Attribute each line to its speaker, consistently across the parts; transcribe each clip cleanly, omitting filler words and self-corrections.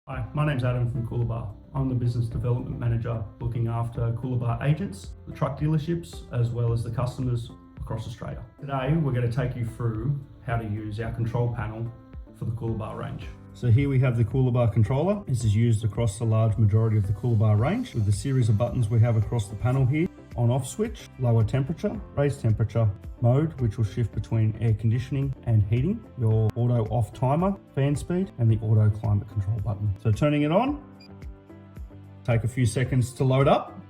Speaker 1: Hi, my name's Adam from Coolabah. I'm the Business Development Manager looking after Coolabah agents, the truck dealerships, as well as the customers across Australia. Today, we're going to take you through how to use our control panel for the Coolabah range. So here we have the Coolabah controller. This is used across the large majority of the Coolabah range with the series of buttons we have across the panel here. On-off switch, lower temperature, raise temperature, mode, which will shift between air conditioning and heating, your auto off timer, fan speed, and the auto climate control button. So turning it on, take a few seconds to load up.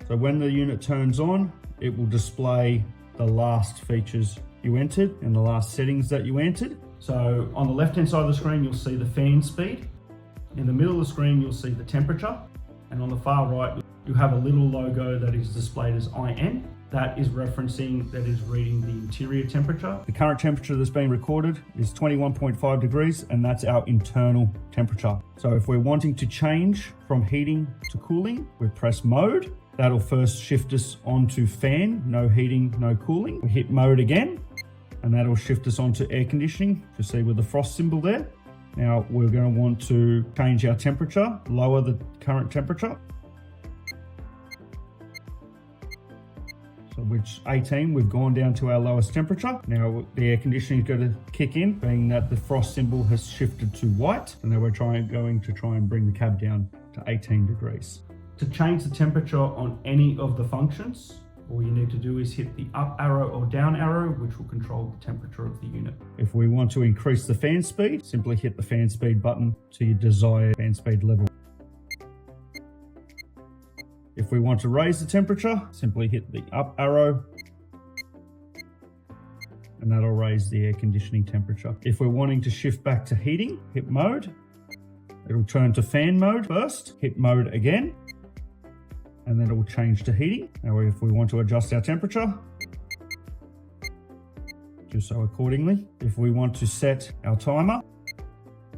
Speaker 1: So when the unit turns on, it will display the last features you entered and the last settings that you entered. So on the left-hand side of the screen, you'll see the fan speed. In the middle of the screen, you'll see the temperature. And on the far right, you have a little logo that is displayed as IN. That is reading the interior temperature. The current temperature that's being recorded is 21.5 degrees, and that's our internal temperature. So if we're wanting to change from heating to cooling, we press mode. That'll first shift us onto fan, no heating, no cooling. We hit mode again, and that'll shift us onto air conditioning. You see with the frost symbol there. Now we're going to want to change our temperature, lower the current temperature. So which 18, we've gone down to our lowest temperature. Now the air conditioning is going to kick in, being that the frost symbol has shifted to white. And now we're going to try and bring the cab down to 18 degrees. To change the temperature on any of the functions, all you need to do is hit the up arrow or down arrow, which will control the temperature of the unit. If we want to increase the fan speed, simply hit the fan speed button to your desired fan speed level. If we want to raise the temperature, simply hit the up arrow, and that'll raise the air conditioning temperature. If we're wanting to shift back to heating, hit mode. It'll turn to fan mode first, hit mode again, and then it will change to heating. Now if we want to adjust our temperature, do so accordingly. If we want to set our timer,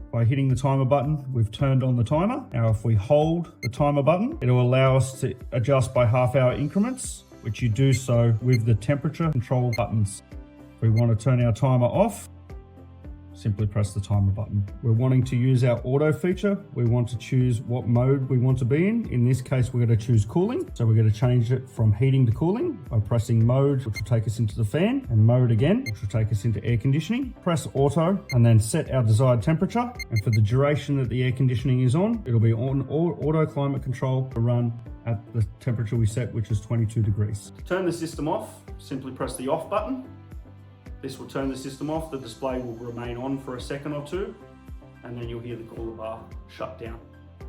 Speaker 1: by hitting the timer button, we've turned on the timer. Now if we hold the timer button, it'll allow us to adjust by half-hour increments, which you do so with the temperature control buttons. If we want to turn our timer off, simply press the timer button. We're wanting to use our auto feature. We want to choose what mode we want to be in. In this case, we're going to choose cooling. So we're going to change it from heating to cooling by pressing mode, which will take us into the fan, and mode again, which will take us into air conditioning. Press auto and then set our desired temperature. And for the duration that the air conditioning is on, it'll be on auto climate control to run at the temperature we set, which is 22 degrees. To turn the system off, simply press the off button. This will turn the system off. The display will remain on for a second or two, and then you'll hear the Coolabah shut down.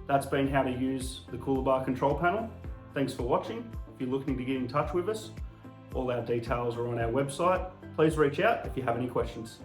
Speaker 1: That's been how to use the Coolabah control panel. Thanks for watching. If you're looking to get in touch with us, all our details are on our website. Please reach out if you have any questions.